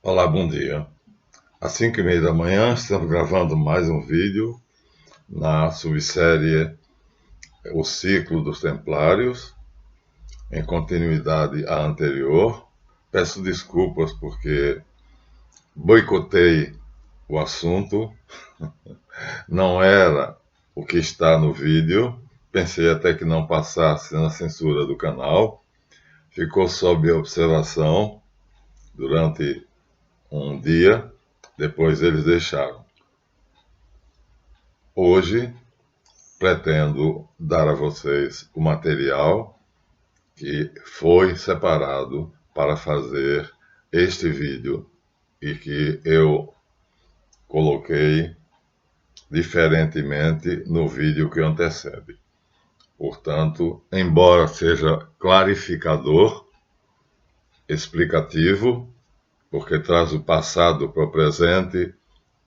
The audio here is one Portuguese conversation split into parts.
Olá, bom dia. Às 5h30 da manhã, estamos gravando mais um vídeo na subsérie O Ciclo dos Templários, em continuidade à anterior. Peço desculpas porque boicotei o assunto, não era o que está no vídeo, pensei até que não passasse na censura do canal, ficou sob observação durante um dia, depois eles deixaram. Hoje pretendo dar a vocês o material que foi separado para fazer este vídeo e que eu coloquei diferentemente no vídeo que antecede. Portanto, embora seja clarificador, explicativo, porque traz o passado para o presente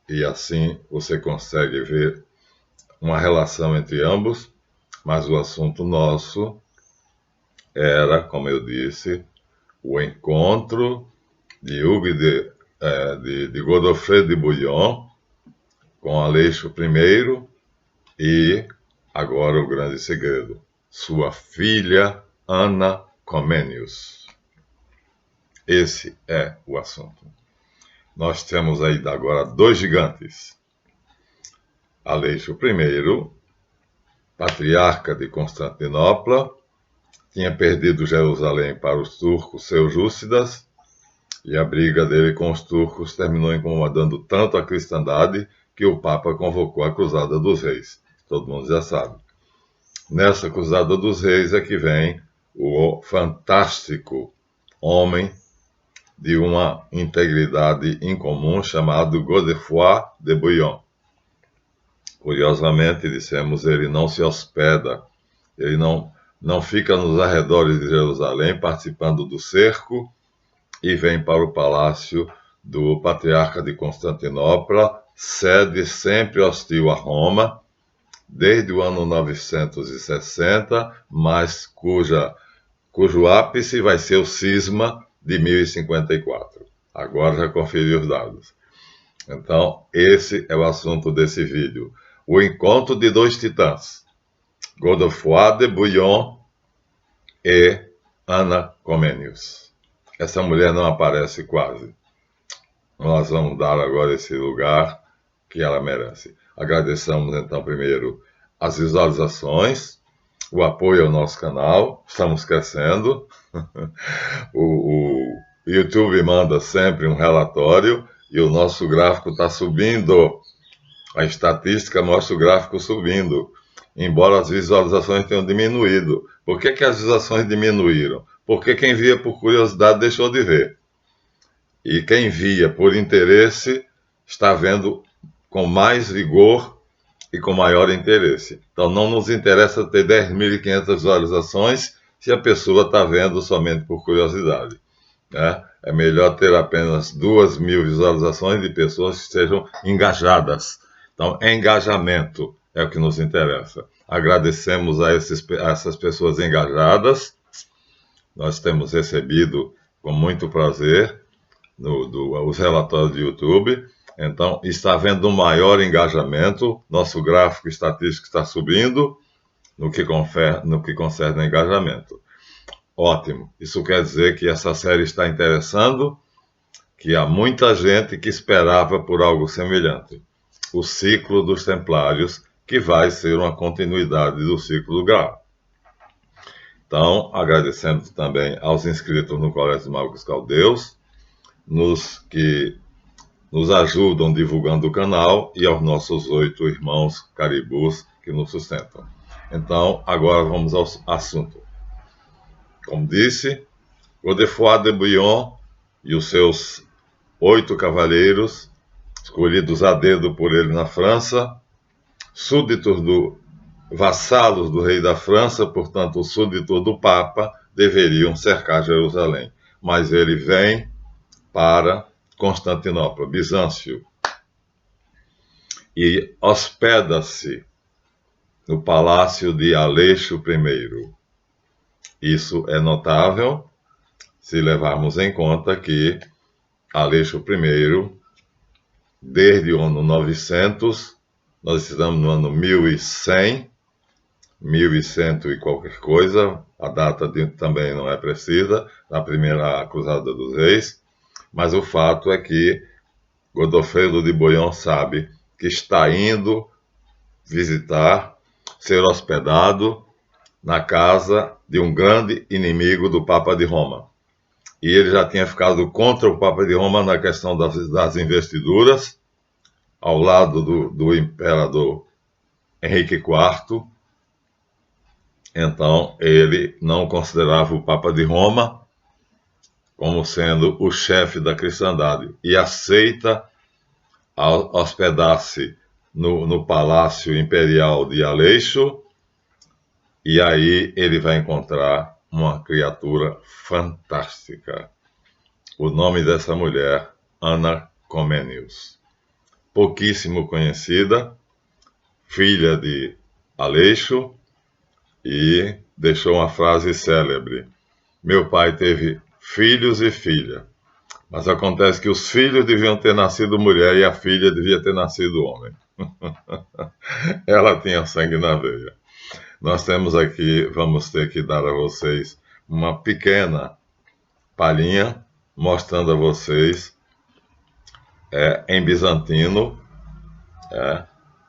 e assim você consegue ver uma relação entre ambos, mas o assunto nosso era, como eu disse, o encontro de Hugues de Godofredo de Bouillon com Aleixo I e, agora o grande segredo, sua filha Ana Comenius. Esse é o assunto. Nós temos aí agora dois gigantes. Aleixo I, patriarca de Constantinopla, tinha perdido Jerusalém para os turcos seljúcidas, e a briga dele com os turcos terminou incomodando tanto a cristandade que o Papa convocou a Cruzada dos Reis. Todo mundo já sabe. Nessa Cruzada dos Reis é que vem o fantástico homem de uma integridade incomum chamado Godefroy de Bouillon. Curiosamente, dissemos, ele não se hospeda, ele não fica nos arredores de Jerusalém participando do cerco, e vem para o palácio do patriarca de Constantinopla, sede sempre hostil a Roma, desde o ano 960, mas cujo ápice vai ser o cisma de 1054. Agora já conferi os dados. Então, esse é o assunto desse vídeo. O encontro de dois titãs, Godefroy de Bouillon e Ana Comenius. Essa mulher não aparece quase. Nós vamos dar agora esse lugar que ela merece. Agradecemos, então, primeiro as visualizações, o apoio ao nosso canal, estamos crescendo. O YouTube manda sempre um relatório e o nosso gráfico está subindo. A estatística mostra o gráfico subindo, embora as visualizações tenham diminuído. Por que as visualizações diminuíram? Porque quem via por curiosidade deixou de ver. E quem via por interesse está vendo com mais vigor e com maior interesse. Então não nos interessa ter 10.500 visualizações se a pessoa está vendo somente por curiosidade, né? É melhor ter apenas 2.000 visualizações de pessoas que estejam engajadas. Então, engajamento é o que nos interessa. Agradecemos a essas pessoas engajadas. Nós temos recebido com muito prazer os relatórios do YouTube. Então, está havendo um maior engajamento. Nosso gráfico estatístico está subindo no que concerne ao engajamento. Ótimo. Isso quer dizer que essa série está interessando, que há muita gente que esperava por algo semelhante. O ciclo dos Templários, que vai ser uma continuidade do ciclo do Graal. Então, agradecendo também aos inscritos no Colégio dos Magos Caldeus, que nos ajudam divulgando o canal, e aos nossos 8 irmãos caribus que nos sustentam. Então, agora vamos ao assunto. Como disse, Godefroy de Bouillon e os seus 8 cavaleiros, escolhidos a dedo por ele na França, vassalos do rei da França, portanto, os súditos do Papa, deveriam cercar Jerusalém. Mas ele vem para Constantinopla, Bizâncio, e hospeda-se no palácio de Aleixo I. Isso é notável se levarmos em conta que Aleixo I, desde o ano 900, nós estamos no ano 1100, 1100 e qualquer coisa, a data também não é precisa, na primeira Cruzada dos Reis, mas o fato é que Godofredo de Bouillon sabe que está indo visitar, ser hospedado na casa de um grande inimigo do Papa de Roma. E ele já tinha ficado contra o Papa de Roma na questão das investiduras, ao lado do imperador Henrique IV. Então, ele não considerava o Papa de Roma como sendo o chefe da cristandade e aceita hospedar-se no Palácio Imperial de Aleixo, e aí ele vai encontrar uma criatura fantástica. O nome dessa mulher, Ana Comenius. Pouquíssimo conhecida, filha de Aleixo, e deixou uma frase célebre: meu pai teve filhos e filha, mas acontece que os filhos deviam ter nascido mulher e a filha devia ter nascido homem. Ela tinha sangue na veia. Nós temos aqui, vamos ter que dar a vocês uma pequena palhinha, mostrando a vocês em bizantino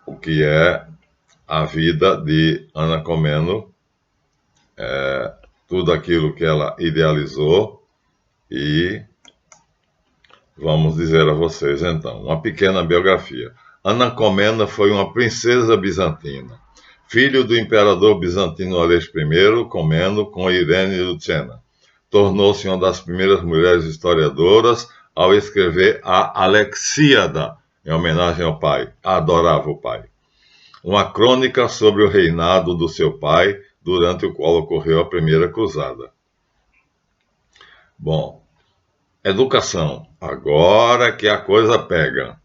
o que é a vida de Ana Comneno, tudo aquilo que ela idealizou, e vamos dizer a vocês então, uma pequena biografia. Ana Comnena foi uma princesa bizantina, filho do imperador bizantino Aleixo I, Comneno, com Irene Lucena. Tornou-se uma das primeiras mulheres historiadoras ao escrever a Alexíada, em homenagem ao pai. Adorava o pai. Uma crônica sobre o reinado do seu pai, durante o qual ocorreu a primeira cruzada. Bom, educação. Agora que a coisa pega.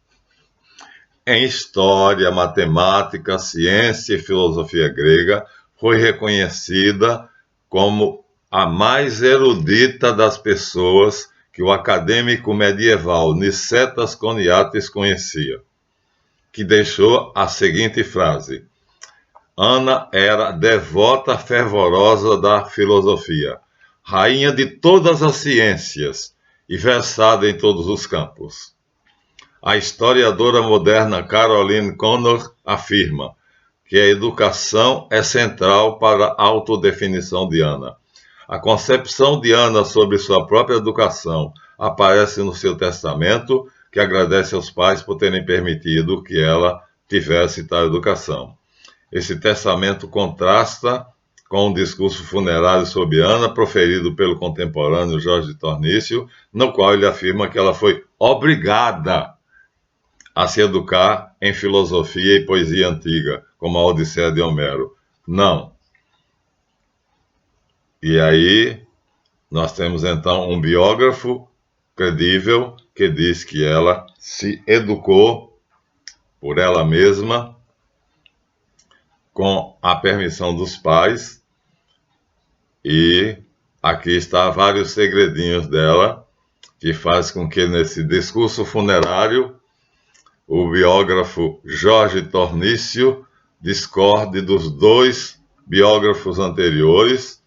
Em história, matemática, ciência e filosofia grega, foi reconhecida como a mais erudita das pessoas que o acadêmico medieval Nicetas Choniates conhecia, que deixou a seguinte frase: Ana era devota fervorosa da filosofia, rainha de todas as ciências e versada em todos os campos. A historiadora moderna Caroline Connor afirma que a educação é central para a autodefinição de Ana. A concepção de Ana sobre sua própria educação aparece no seu testamento, que agradece aos pais por terem permitido que ela tivesse tal educação. Esse testamento contrasta com um discurso funerário sobre Ana, proferido pelo contemporâneo Jorge Tornício, no qual ele afirma que ela foi obrigada a se educar em filosofia e poesia antiga, como a Odisseia de Homero. Não. E aí, nós temos então um biógrafo credível que diz que ela se educou por ela mesma, com a permissão dos pais, e aqui está vários segredinhos dela, que faz com que nesse discurso funerário o biógrafo Jorge Tornício discorde dos dois biógrafos anteriores,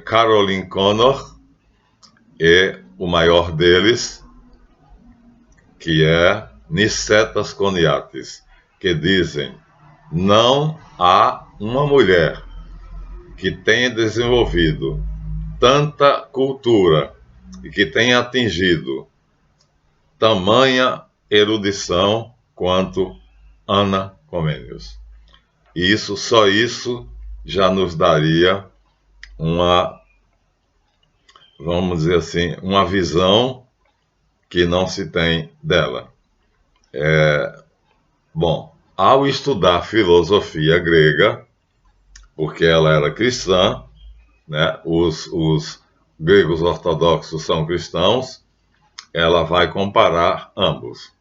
Caroline Connor e o maior deles, que é Nicetas Choniates, que dizem: não há uma mulher que tenha desenvolvido tanta cultura e que tenha atingido tamanha erudição quanto Ana Comenius. E só isso já nos daria uma, vamos dizer assim, uma visão que não se tem dela. Bom, ao estudar filosofia grega, porque ela era cristã, né, os gregos ortodoxos são cristãos, ela vai comparar ambos.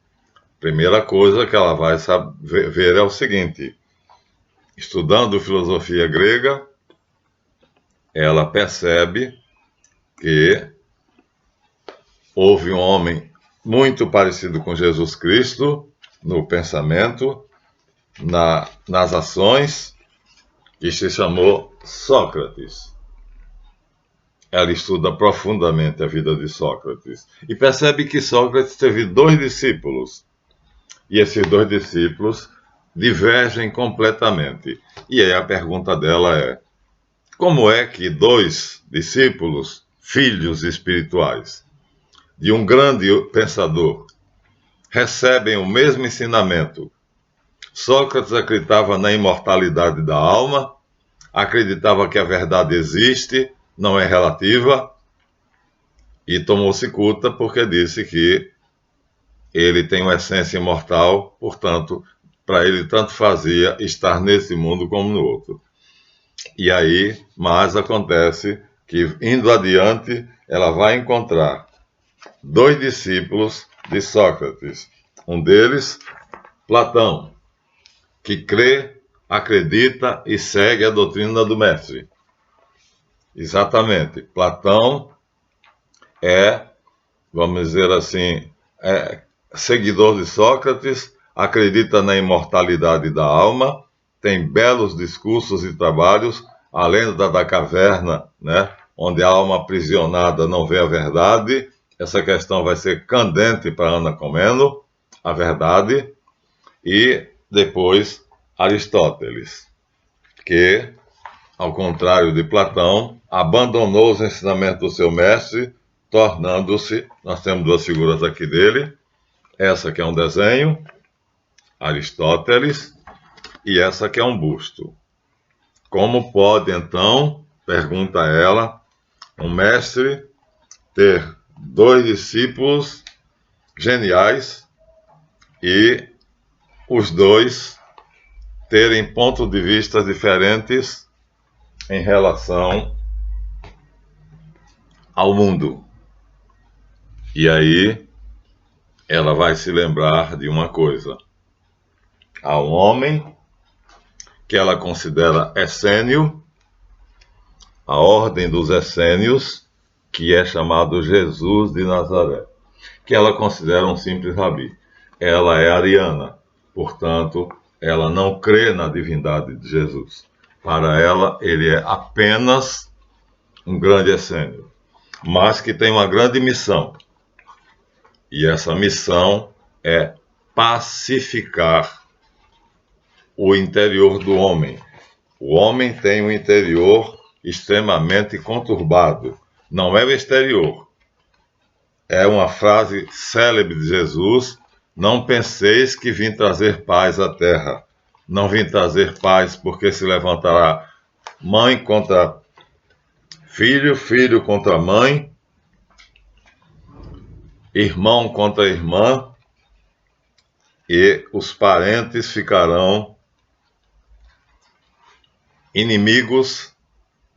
Primeira coisa que ela vai ver é o seguinte: estudando filosofia grega, ela percebe que houve um homem muito parecido com Jesus Cristo no pensamento, nas ações, que se chamou Sócrates. Ela estuda profundamente a vida de Sócrates e percebe que Sócrates teve 2 discípulos, e esses 2 discípulos divergem completamente. E aí a pergunta dela é: como é que 2 discípulos, filhos espirituais de um grande pensador, recebem o mesmo ensinamento? Sócrates acreditava na imortalidade da alma, acreditava que a verdade existe, não é relativa, e tomou cicuta porque disse que ele tem uma essência imortal, portanto, para ele tanto fazia estar nesse mundo como no outro. E aí, mas acontece que, indo adiante, ela vai encontrar 2 discípulos de Sócrates. Um deles, Platão, que crê, acredita e segue a doutrina do mestre. Exatamente. Platão é, vamos dizer assim, seguidor de Sócrates, acredita na imortalidade da alma, tem belos discursos e trabalhos, a lenda da caverna, né, onde a alma aprisionada não vê a verdade. Essa questão vai ser candente para Ana Comneno, a verdade. E depois Aristóteles, que, ao contrário de Platão, abandonou os ensinamentos do seu mestre, tornando-se, nós temos 2 figuras aqui dele, essa que é um desenho, Aristóteles, e essa que é um busto. Como pode, então, pergunta ela, um mestre ter 2 discípulos geniais e os 2 terem pontos de vista diferentes em relação ao mundo? E aí ela vai se lembrar de uma coisa. Há um homem que ela considera essênio, a ordem dos essênios, que é chamado Jesus de Nazaré, que ela considera um simples rabi. Ela é ariana, portanto, ela não crê na divindade de Jesus. Para ela, ele é apenas um grande essênio, mas que tem uma grande missão. E essa missão é pacificar o interior do homem. O homem tem um interior extremamente conturbado. Não é o exterior. É uma frase célebre de Jesus: não penseis que vim trazer paz à terra. Não vim trazer paz, porque se levantará mãe contra filho, filho contra mãe, irmão contra irmã, e os parentes ficarão inimigos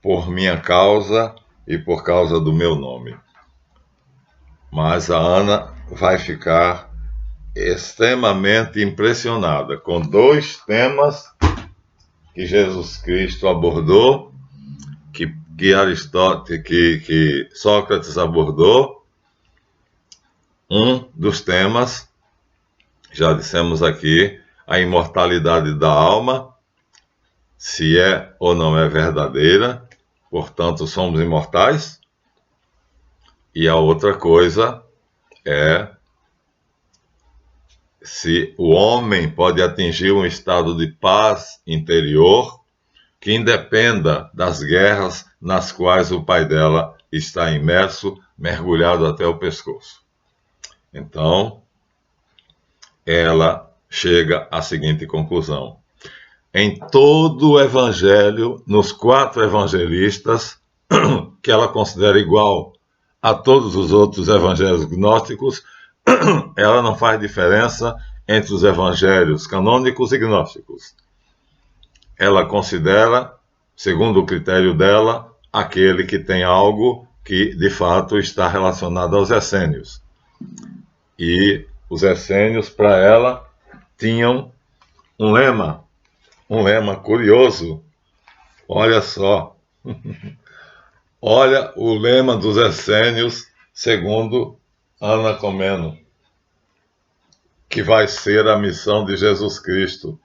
por minha causa e por causa do meu nome. Mas a Ana vai ficar extremamente impressionada com 2 temas que Jesus Cristo abordou, que Aristóteles, que Sócrates abordou. Um dos temas, já dissemos aqui, a imortalidade da alma, se é ou não é verdadeira, portanto somos imortais. E a outra coisa é se o homem pode atingir um estado de paz interior que independa das guerras nas quais o pai dela está imerso, mergulhado até o pescoço. Então, ela chega à seguinte conclusão: em todo o evangelho, nos 4 evangelistas, que ela considera igual a todos os outros evangelhos gnósticos, ela não faz diferença entre os evangelhos canônicos e gnósticos. Ela considera, segundo o critério dela, aquele que tem algo que, de fato, está relacionado aos essênios. E os essênios, para ela, tinham um lema curioso. Olha só. Olha o lema dos essênios, segundo Ana Comneno. que vai ser a missão de Jesus Cristo.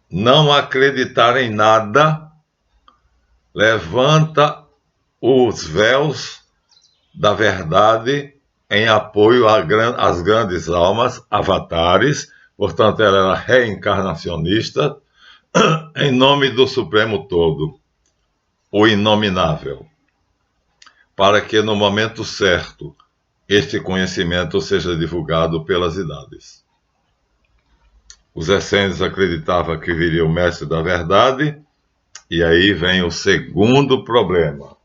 Não acreditar em nada levanta os véus da verdade em apoio às grandes almas, avatares, portanto ela era reencarnacionista, em nome do Supremo Todo, o inominável, para que no momento certo este conhecimento seja divulgado pelas idades. Os essênios acreditavam que viria o mestre da verdade, e aí vem o segundo problema.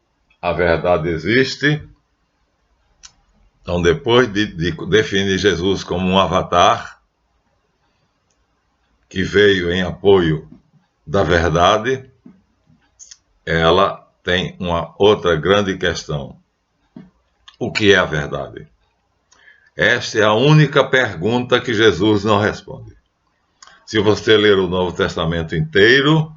A verdade existe. Então, depois de definir Jesus como um avatar, que veio em apoio da verdade, ela tem uma outra grande questão. O que é a verdade? Esta é a única pergunta que Jesus não responde. Se você ler o Novo Testamento inteiro,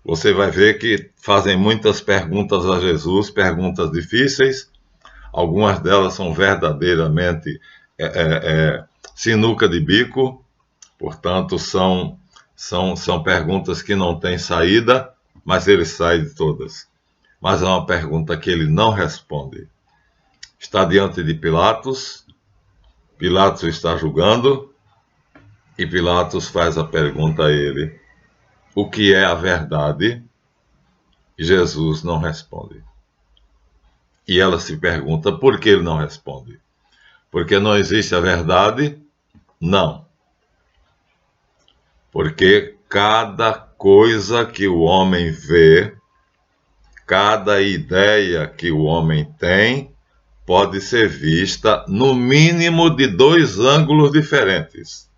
você vai ver que fazem muitas perguntas a Jesus, perguntas difíceis. Algumas delas são verdadeiramente sinuca de bico, portanto, são perguntas que não têm saída, mas ele sai de todas. Mas é uma pergunta que ele não responde. Está diante de Pilatos, Pilatos está julgando, e Pilatos faz a pergunta a ele: o que é a verdade? Jesus não responde. E ela se pergunta por que ele não responde. Porque não existe a verdade? Não. Porque cada coisa que o homem vê, cada ideia que o homem tem, pode ser vista no mínimo de 2 ângulos diferentes.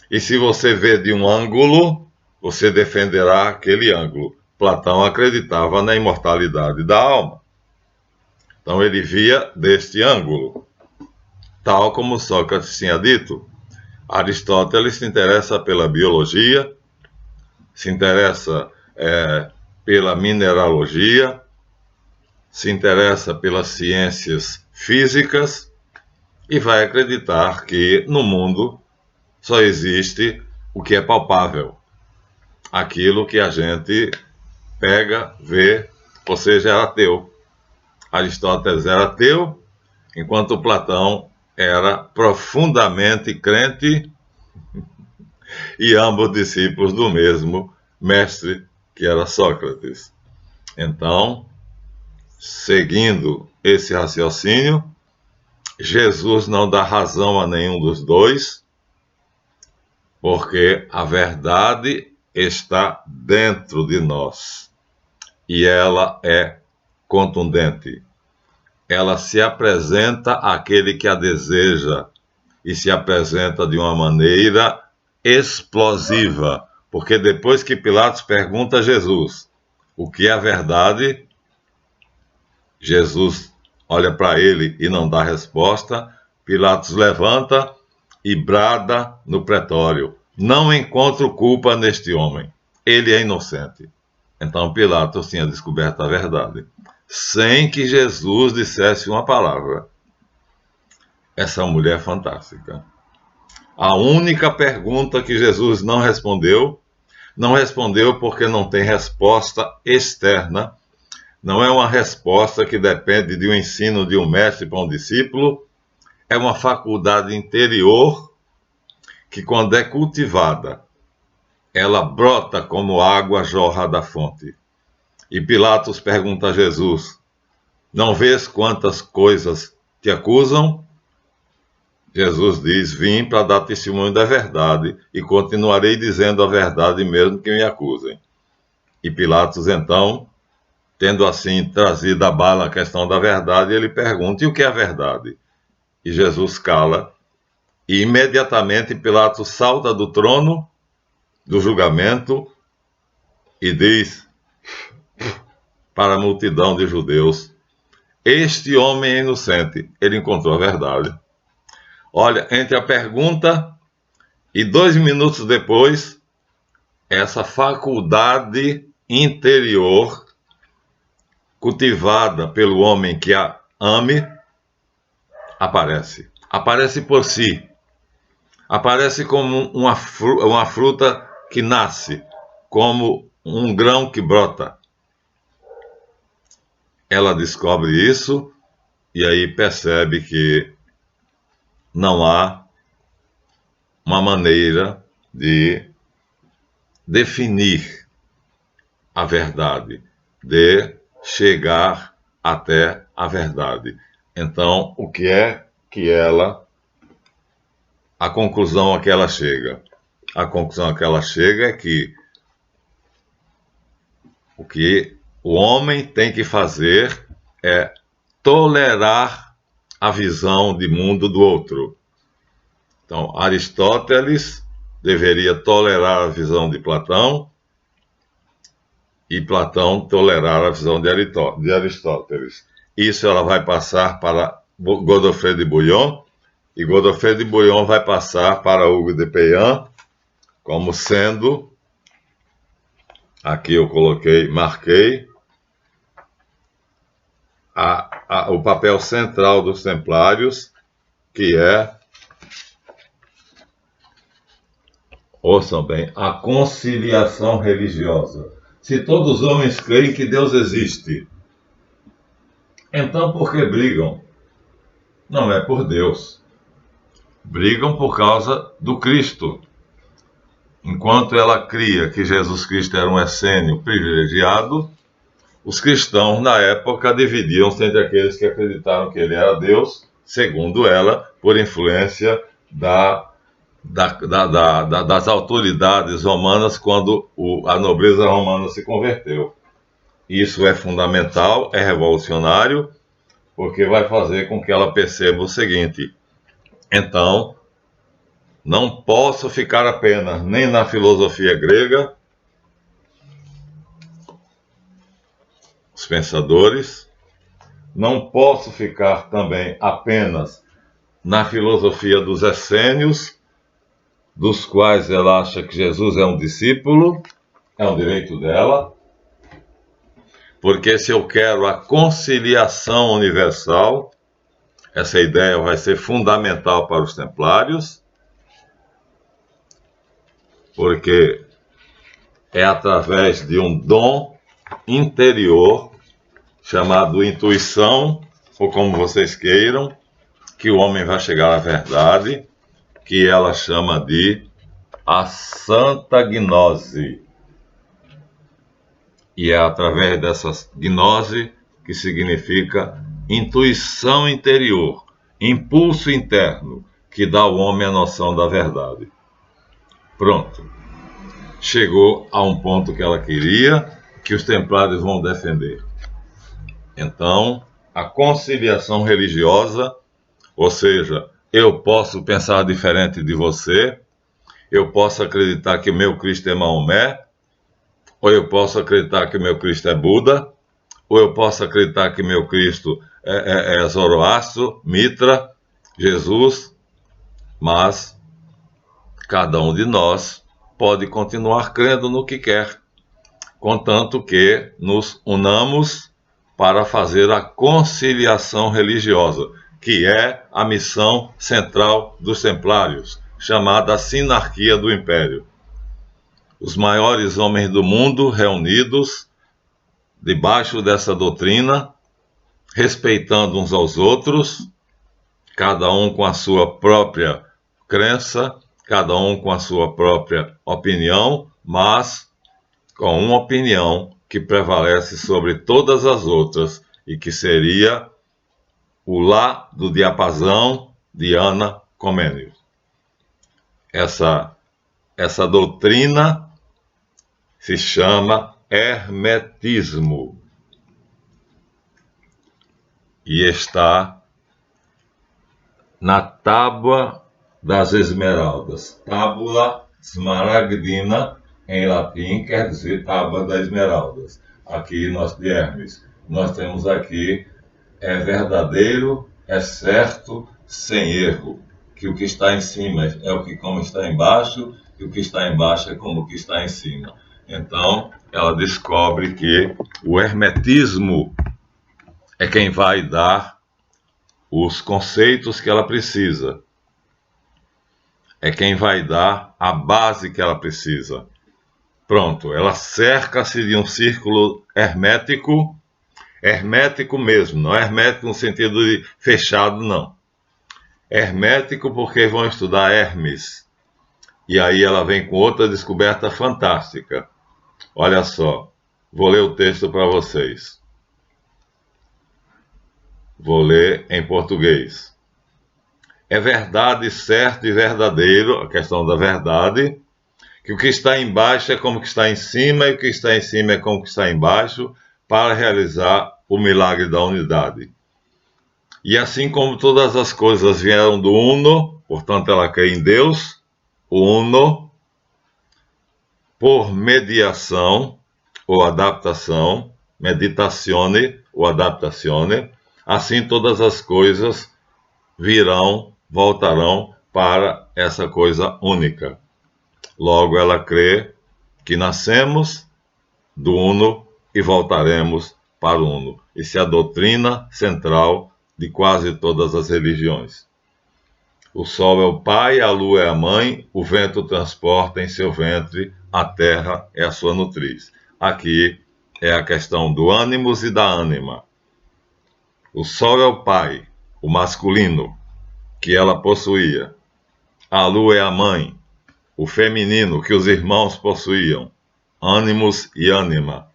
E se você vê de um ângulo, você defenderá aquele ângulo. Platão acreditava na imortalidade da alma. Então ele via deste ângulo. Tal como Sócrates tinha dito, Aristóteles se interessa pela biologia, se interessa pela mineralogia, se interessa pelas ciências físicas e vai acreditar que no mundo só existe o que é palpável, aquilo que a gente pega, vê, ou seja, é ateu. Aristóteles era ateu, enquanto Platão era profundamente crente e ambos discípulos do mesmo mestre, que era Sócrates. Então, seguindo esse raciocínio, Jesus não dá razão a nenhum dos dois, porque a verdade está dentro de nós e ela é contundente. Ela se apresenta àquele que a deseja e se apresenta de uma maneira explosiva, porque depois que Pilatos pergunta a Jesus o que é a verdade, Jesus olha para ele e não dá resposta. Pilatos levanta e brada no pretório: não encontro culpa neste homem, ele é inocente. Então Pilatos tinha descoberto a verdade, sem que Jesus dissesse uma palavra. Essa mulher é fantástica. A única pergunta que Jesus não respondeu porque não tem resposta externa, não é uma resposta que depende de um ensino de um mestre para um discípulo, é uma faculdade interior que, quando é cultivada, ela brota como água jorra da fonte. E Pilatos pergunta a Jesus: não vês quantas coisas te acusam? Jesus diz: vim para dar testemunho da verdade e continuarei dizendo a verdade mesmo que me acusem. E Pilatos, então, tendo assim trazido à baila a questão da verdade, ele pergunta: e o que é a verdade? E Jesus cala, e imediatamente Pilatos salta do trono do julgamento e diz para a multidão de judeus: este homem é inocente, ele encontrou a verdade. Olha, entre a pergunta e 2 minutos depois, essa faculdade interior cultivada pelo homem que a ame, aparece. Aparece por si. Aparece como uma fruta que nasce, como um grão que brota. Ela descobre isso e aí percebe que não há uma maneira de definir a verdade, de chegar até a verdade. Então, o que é que a conclusão a que ela chega? A conclusão a que ela chega é que o que o homem tem que fazer é tolerar a visão de mundo do outro. Então, Aristóteles deveria tolerar a visão de Platão e Platão tolerar a visão de Aristóteles. Isso ela vai passar para Godofredo de Bouillon, e Godofredo de Bouillon vai passar para Hugo de Payan, como sendo, aqui eu marquei, o papel central dos templários, que é, ouçam bem, a conciliação religiosa. Se todos os homens creem que Deus existe, então por que brigam? Não é por Deus. Brigam por causa do Cristo. Enquanto ela cria que Jesus Cristo era um essênio privilegiado, os cristãos na época dividiam-se entre aqueles que acreditaram que ele era Deus, segundo ela, por influência das autoridades romanas quando a nobreza romana se converteu. Isso é fundamental, é revolucionário, porque vai fazer com que ela perceba o seguinte: então, não posso ficar apenas nem na filosofia grega, os pensadores, não posso ficar também apenas na filosofia dos essênios, dos quais ela acha que Jesus é um discípulo, é um direito dela, porque se eu quero a conciliação universal, essa ideia vai ser fundamental para os templários, porque é através de um dom interior, chamado intuição, ou como vocês queiram, que o homem vai chegar à verdade, que ela chama de a santa gnose. E é através dessa gnose, que significa intuição interior, impulso interno, que dá ao homem a noção da verdade. Pronto. Chegou a um ponto que ela queria, que os templários vão defender. Então, a conciliação religiosa, ou seja, eu posso pensar diferente de você, eu posso acreditar que o meu Cristo é Maomé, ou eu posso acreditar que o meu Cristo é Buda, ou eu posso acreditar que o meu Cristo é Zoroastro, Mitra, Jesus, mas cada um de nós pode continuar crendo no que quer, contanto que nos unamos para fazer a conciliação religiosa, que é a missão central dos templários, chamada Sinarquia do Império. Os maiores homens do mundo reunidos debaixo dessa doutrina, respeitando uns aos outros, cada um com a sua própria crença, cada um com a sua própria opinião, mas com uma opinião que prevalece sobre todas as outras e que seria o Lá do diapasão de Ana Comênios. Essa doutrina se chama hermetismo e está na Tábua das Esmeraldas. Tábula Smaragdina, em latim, quer dizer Tábua das Esmeraldas. Aqui nós de Hermes, nós temos aqui é verdadeiro, é certo, sem erro, que o que está em cima é o que como está embaixo, e o que está embaixo é como o que está em cima. Então, ela descobre que o hermetismo é quem vai dar os conceitos que ela precisa, é quem vai dar a base que ela precisa. Pronto, ela cerca-se de um círculo hermético, hermético mesmo, não é hermético no sentido de fechado, não. Hermético porque vão estudar Hermes. E aí ela vem com outra descoberta fantástica. Olha só, vou ler o texto para vocês. Vou ler em português. É verdade, certo e verdadeiro, a questão da verdade, que o que está embaixo é como o que está em cima, e o que está em cima é como o que está embaixo, para realizar o milagre da unidade. E assim como todas as coisas vieram do Uno, portanto ela crê em Deus, o Uno, por mediação ou adaptação, meditazione ou adaptazione, assim todas as coisas voltarão para essa coisa única. Logo ela crê que nascemos do Uno e voltaremos para o Uno. Isso é a doutrina central de quase todas as religiões. O sol é o pai, a lua é a mãe, o vento transporta em seu ventre, a terra é a sua nutriz. Aqui é a questão do ânimos e da ânima. O sol é o pai, o masculino, que ela possuía. A lua é a mãe, o feminino, que os irmãos possuíam. Ânimos e ânima.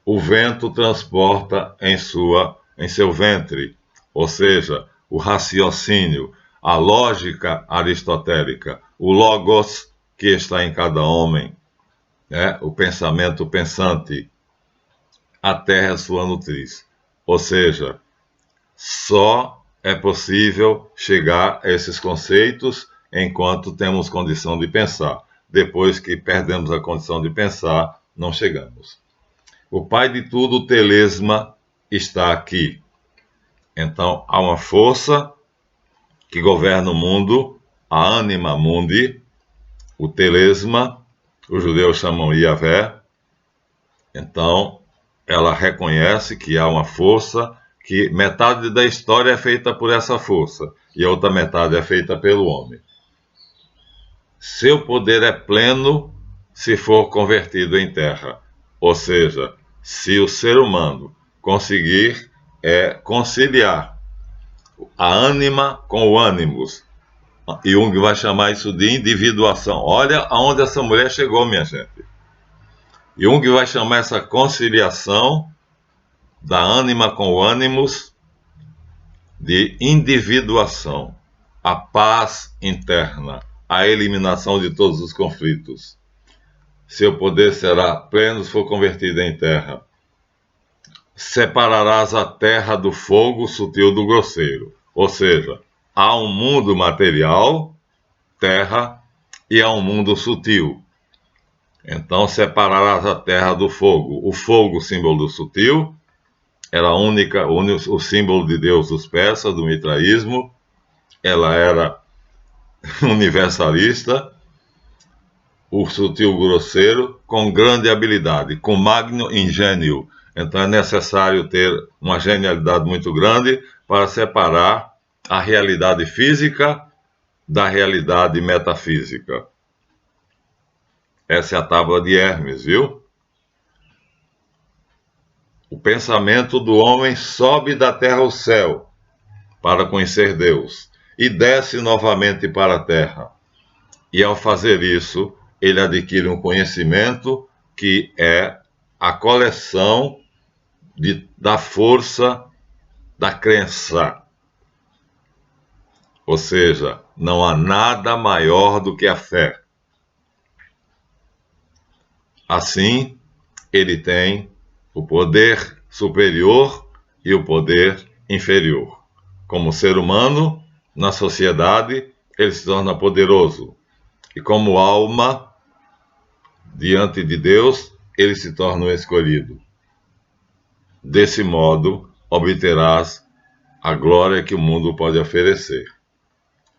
O vento transporta em seu ventre, ou seja, o raciocínio, a lógica aristotélica, o logos que está em cada homem, o pensamento pensante, a terra é sua nutriz. Ou seja, só é possível chegar a esses conceitos enquanto temos condição de pensar. Depois que perdemos a condição de pensar, não chegamos. O pai de tudo, o telesma, está aqui. Então, há uma força que governa o mundo, a anima mundi, o telesma, os judeus chamam Yahvé. Então, ela reconhece que há uma força, que metade da história é feita por essa força, e a outra metade é feita pelo homem. Seu poder é pleno se for convertido em terra, ou seja, se o ser humano conseguir conciliar a ânima com o ânimos. Jung vai chamar isso de individuação. Olha aonde essa mulher chegou, minha gente. Jung vai chamar essa conciliação da ânima com o ânimos de individuação, a paz interna, a eliminação de todos os conflitos. Seu poder será pleno se for convertido em terra. Separarás a terra do fogo sutil do grosseiro. Ou seja, há um mundo material, terra, e há um mundo sutil. Então separarás a terra do fogo. O fogo, símbolo do sutil, era o símbolo de Deus dos persas, do mitraísmo. Ela era universalista. O sutil grosseiro, com grande habilidade, com magno ingênio. Então é necessário ter uma genialidade muito grande para separar a realidade física da realidade metafísica. Essa é a tábua de Hermes, viu? O pensamento do homem sobe da terra ao céu para conhecer Deus e desce novamente para a terra. E ao fazer isso, ele adquire um conhecimento que é a coleção da força da crença. Ou seja, não há nada maior do que a fé. Assim, ele tem o poder superior e o poder inferior. Como ser humano, na sociedade, ele se torna poderoso. E como alma, diante de Deus, ele se torna um escolhido. Desse modo, obterás a glória que o mundo pode oferecer.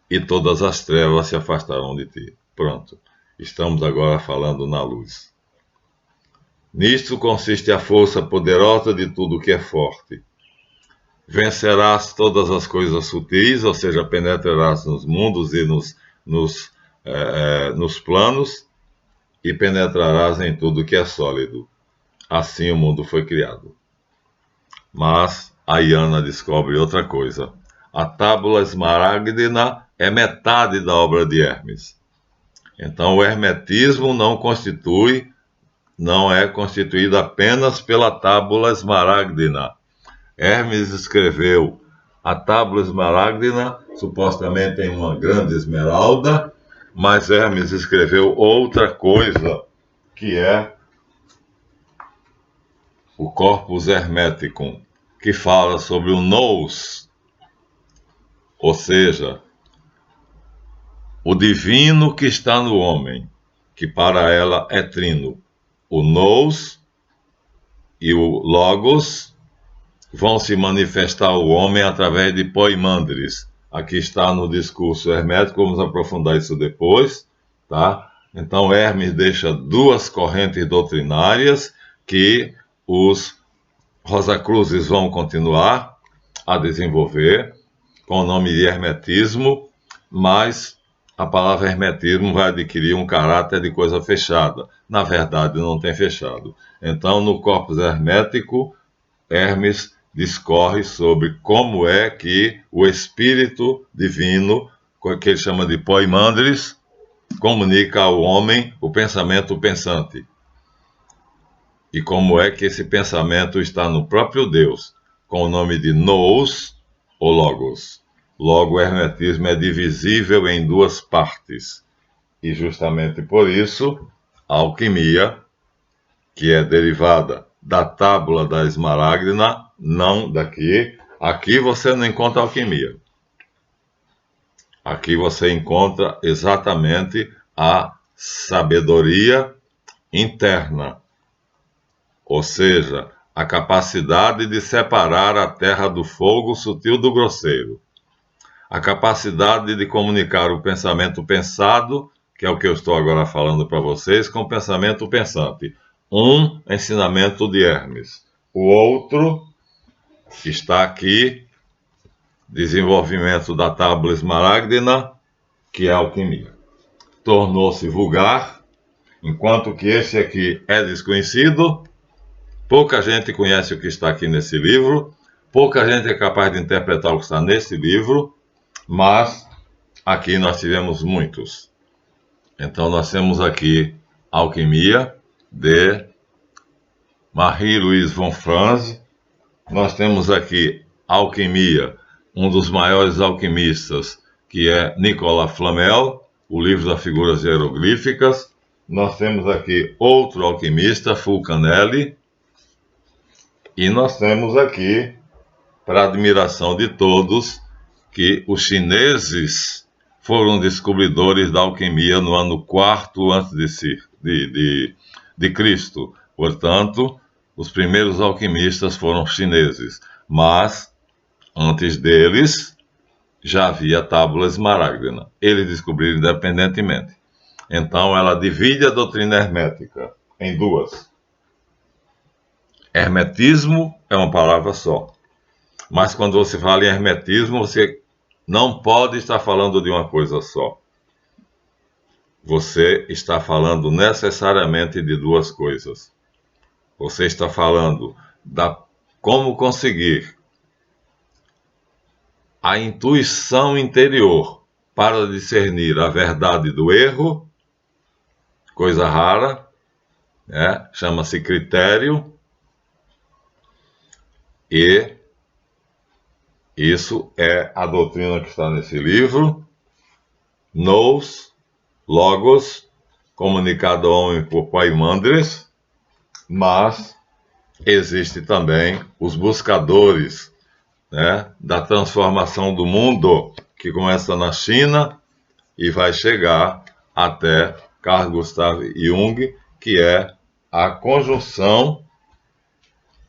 E todas as trevas se afastarão de ti. Pronto. Estamos agora falando na luz. Nisto consiste a força poderosa de tudo que é forte. vencerás todas as coisas sutis, ou seja, penetrarás nos mundos e nos planos, e penetrarás em tudo que é sólido. Assim o mundo foi criado. Mas a Iana descobre outra coisa. A tábula esmaragdina é metade da obra de Hermes. Então o hermetismo não é constituído apenas pela tábula esmaragdina. Hermes escreveu a tábula esmaragdina, supostamente em uma grande esmeralda, mas Hermes escreveu outra coisa, que é o Corpus Hermeticum, que fala sobre o nous, ou seja, o divino que está no homem, que para ela é trino. O nous e o logos vão se manifestar ao homem através de poimandres. Aqui está no discurso hermético, vamos aprofundar isso depois, tá? Então Hermes deixa duas correntes doutrinárias que os Rosacruzes vão continuar a desenvolver com o nome de hermetismo, mas a palavra hermetismo vai adquirir um caráter de coisa fechada. Na verdade, não tem fechado. Então, no Corpus Hermético, Hermes discorre sobre como é que o espírito divino, que ele chama de poimandres, comunica ao homem o pensamento pensante. E como é que esse pensamento está no próprio Deus, com o nome de nous ou logos. Logo, o hermetismo é divisível em duas partes. E justamente por isso, a alquimia, que é derivada da tábula da esmaragdina, não daqui. Aqui você não encontra alquimia. Aqui você encontra exatamente a sabedoria interna, ou seja, a capacidade de separar a terra do fogo sutil do grosseiro, a capacidade de comunicar o pensamento pensado, que é o que eu estou agora falando para vocês, com o pensamento pensante. Um ensinamento de Hermes. O outro está aqui, desenvolvimento da tábua esmaragdina, que é a alquimia. Tornou-se vulgar, enquanto que esse aqui é desconhecido. Pouca gente conhece o que está aqui nesse livro, pouca gente é capaz de interpretar o que está nesse livro, mas aqui nós tivemos muitos. Então nós temos aqui a alquimia de Marie-Louise von Franz, nós temos aqui a alquimia, um dos maiores alquimistas, que é Nicolas Flamel, o livro das figuras hieroglíficas. Nós temos aqui outro alquimista, Fulcanelli, e nós temos aqui, para admiração de todos, que os chineses foram descobridores da alquimia no ano 4 a.C. de Cristo. Portanto, os primeiros alquimistas foram chineses, mas antes deles já havia a tábua esmaragdina. Eles descobriram independentemente. Então, ela divide a doutrina hermética em duas. Hermetismo é uma palavra só. Mas quando você fala em hermetismo, você não pode estar falando de uma coisa só. Você está falando necessariamente de duas coisas. Você está falando como conseguir a intuição interior para discernir a verdade do erro, coisa rara, né? Chama-se critério, e isso é a doutrina que está nesse livro. Nous, logos, comunicado ao homem por poimandres, mas existe também os buscadores, né, da transformação do mundo, que começa na China e vai chegar até Carl Gustav Jung, que é a conjunção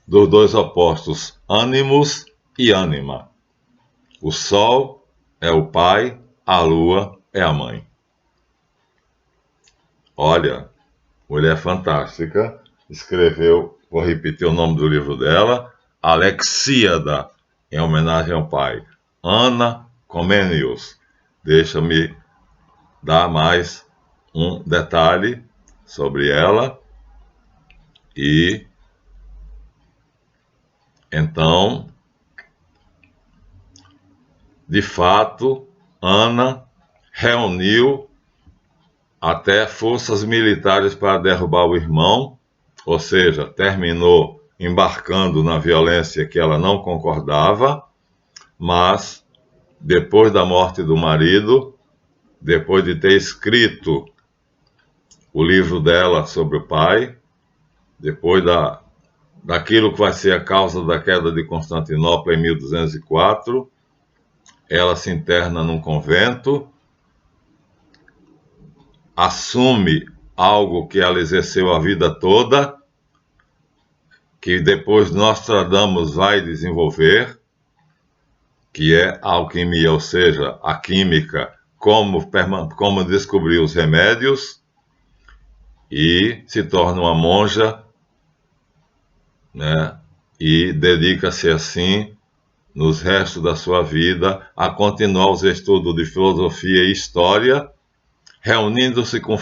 dos dois opostos, ânimos e ânima. O Sol é o pai, a Lua é a mãe. Olha, mulher fantástica, escreveu, vou repetir o nome do livro dela, Alexíada, em homenagem ao pai. Ana Comenius. Deixa-me dar mais um detalhe sobre ela. E então, de fato, Ana reuniu até forças militares para derrubar o irmão, ou seja, terminou embarcando na violência que ela não concordava, mas depois da morte do marido, depois de ter escrito o livro dela sobre o pai, depois daquilo que vai ser a causa da queda de Constantinopla em 1204, ela se interna num convento, assume algo que ela exerceu a vida toda, que depois Nostradamus vai desenvolver, que é a alquimia, ou seja, a química, como descobrir os remédios, e se torna uma monja, né, e dedica-se assim, nos restos da sua vida, a continuar os estudos de filosofia e história, reunindo-se com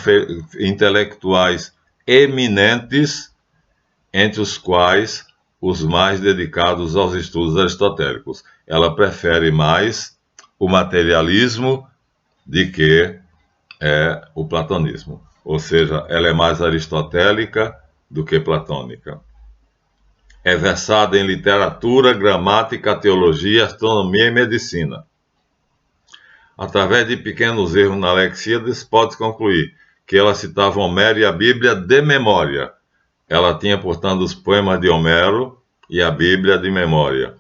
intelectuais eminentes, entre os quais os mais dedicados aos estudos aristotélicos. Ela prefere mais o materialismo de que o platonismo. Ou seja, ela é mais aristotélica do que platônica. É versada em literatura, gramática, teologia, astronomia e medicina. Através de pequenos erros na Alexíades, pode concluir que ela citava Homero e a Bíblia de memória. Ela tinha, portanto, os poemas de Homero e a Bíblia de memória.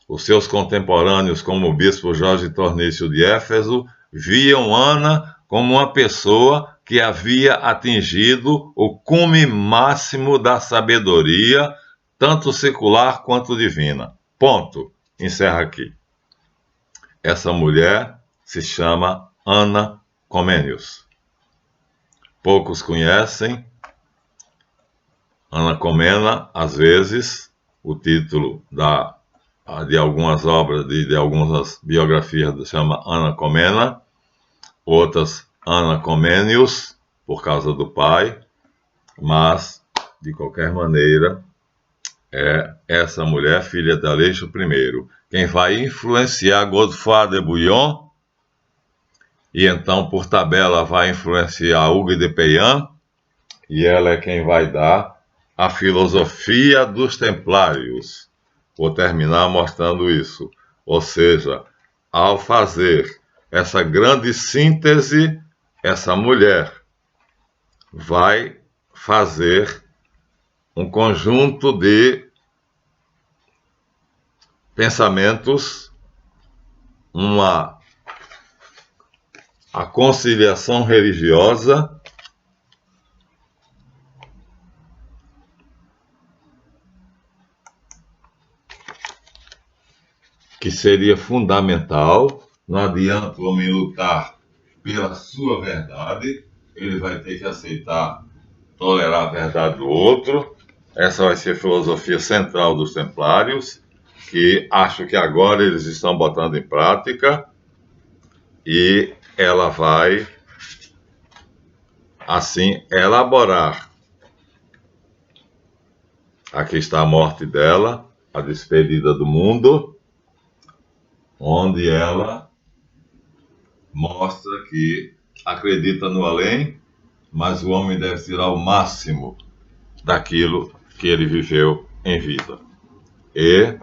Os seus contemporâneos, como o bispo Jorge Tornício de Éfeso, viam Ana como uma pessoa que havia atingido o cume máximo da sabedoria, tanto secular quanto divina. Ponto. Encerra aqui. Essa mulher se chama Ana Comenius. Poucos conhecem. Ana Comena, às vezes, o título de algumas obras, de algumas biografias, chama Ana Comena, outras Ana Comenius, por causa do pai, mas, de qualquer maneira, é essa mulher, filha de Aleixo I, quem vai influenciar Godefroy de Bouillon, e então, por tabela, vai influenciar Hugues de Peillan, e ela é quem vai dar a filosofia dos templários. Vou terminar mostrando isso. Ou seja, ao fazer essa grande síntese, essa mulher vai fazer um conjunto de pensamentos, a conciliação religiosa, que seria fundamental. Não adianta o homem lutar pela sua verdade, ele vai ter que aceitar, tolerar a verdade do outro. Essa vai ser a filosofia central dos templários, que acho que agora eles estão botando em prática, e ela vai, assim, elaborar. Aqui está a morte dela, a despedida do mundo, onde ela mostra que acredita no além, mas o homem deve tirar o máximo daquilo que ele viveu em vida. E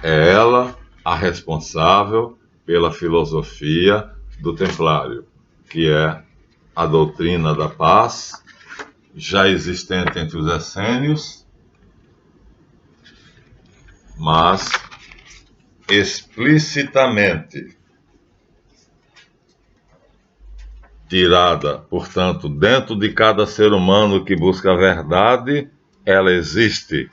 é ela a responsável pela filosofia do Templário, que é a doutrina da paz, já existente entre os essênios, mas explicitamente tirada, portanto, dentro de cada ser humano que busca a verdade, ela existe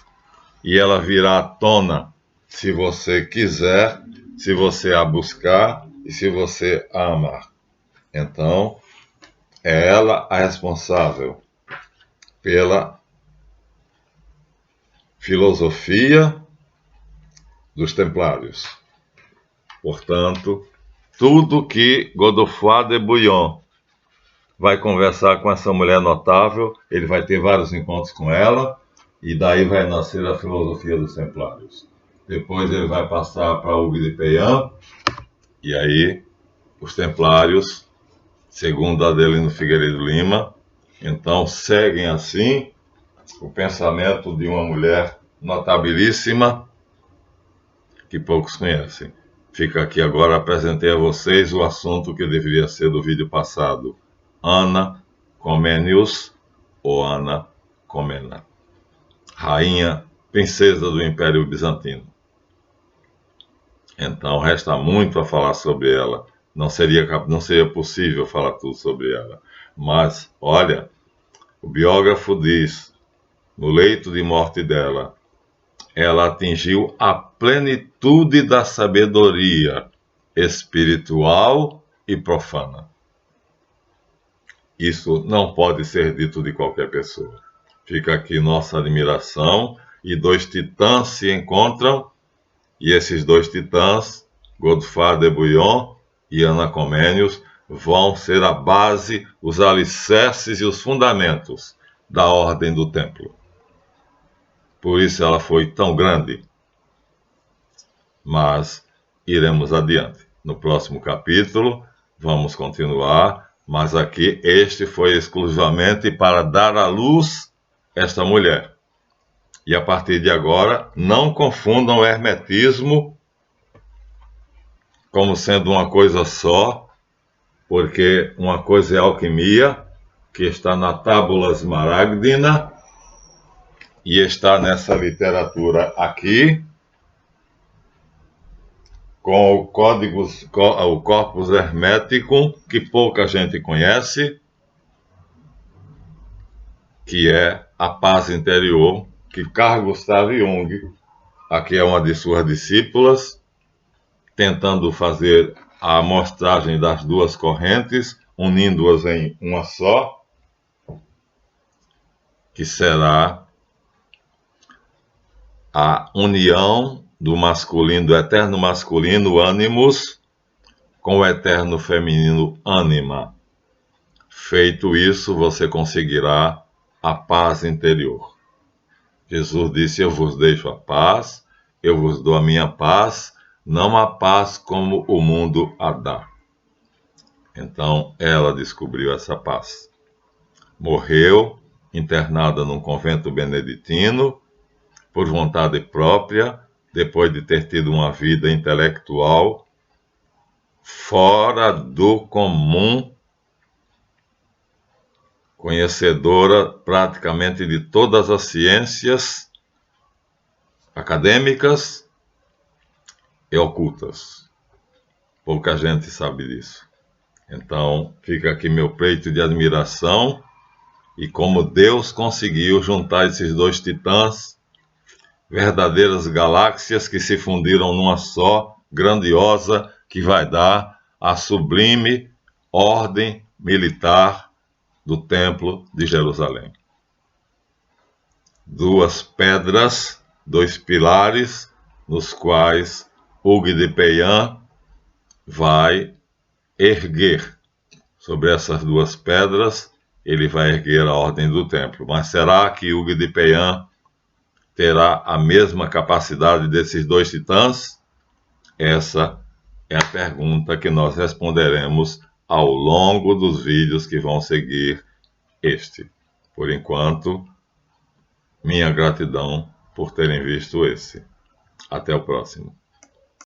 e ela virá à tona se você quiser, se você a buscar e se você a amar. Então, é ela a responsável pela filosofia dos Templários. Portanto, tudo que Godefroy de Bouillon vai conversar com essa mulher notável, ele vai ter vários encontros com ela, e daí vai nascer a filosofia dos Templários. Depois ele vai passar para Hugues de Peillan, e aí os Templários, segundo Adelino Figueiredo Lima, então seguem assim o pensamento de uma mulher notabilíssima que poucos conhecem. Fica aqui agora, apresentei a vocês o assunto que deveria ser do vídeo passado. Anna Comnenus, ou Ana Comnena, rainha, princesa do Império Bizantino. Então, resta muito a falar sobre ela. Não seria possível falar tudo sobre ela. Mas, olha, o biógrafo diz, no leito de morte dela, ela atingiu a plenitude da sabedoria espiritual e profana. Isso não pode ser dito de qualquer pessoa. Fica aqui nossa admiração, e dois titãs se encontram, e esses dois titãs, Godefroy de Bouillon e Anna Comnenus, vão ser a base, os alicerces e os fundamentos da Ordem do Templo. Por isso ela foi tão grande. Mas iremos adiante. No próximo capítulo, vamos continuar, mas aqui este foi exclusivamente para dar à luz esta mulher. E a partir de agora, não confundam o hermetismo como sendo uma coisa só, porque uma coisa é a alquimia, que está na Tábula Smaragdina, e está nessa literatura aqui, com o Corpus Hermeticum, que pouca gente conhece, que é a paz interior, que Carl Gustav Jung, aqui é uma de suas discípulas, tentando fazer a amostragem das duas correntes, unindo-as em uma só, que será a união do masculino, do eterno masculino, ânimos, com o eterno feminino, ânima. Feito isso, você conseguirá a paz interior. Jesus disse, eu vos deixo a paz, eu vos dou a minha paz, não a paz como o mundo a dá. Então, ela descobriu essa paz. Morreu, internada num convento beneditino, por vontade própria, depois de ter tido uma vida intelectual fora do comum, conhecedora praticamente de todas as ciências acadêmicas e ocultas. Pouca gente sabe disso. Então, fica aqui meu peito de admiração, e como Deus conseguiu juntar esses dois titãs, verdadeiras galáxias que se fundiram numa só, grandiosa, que vai dar a sublime ordem militar do Templo de Jerusalém. Duas pedras, dois pilares, nos quais Hugues de Peillan vai erguer. Sobre essas duas pedras, ele vai erguer a ordem do Templo. Mas será que Hugues de Peillan terá a mesma capacidade desses dois titãs? Essa é a pergunta que nós responderemos ao longo dos vídeos que vão seguir este. Por enquanto, minha gratidão por terem visto esse. Até o próximo.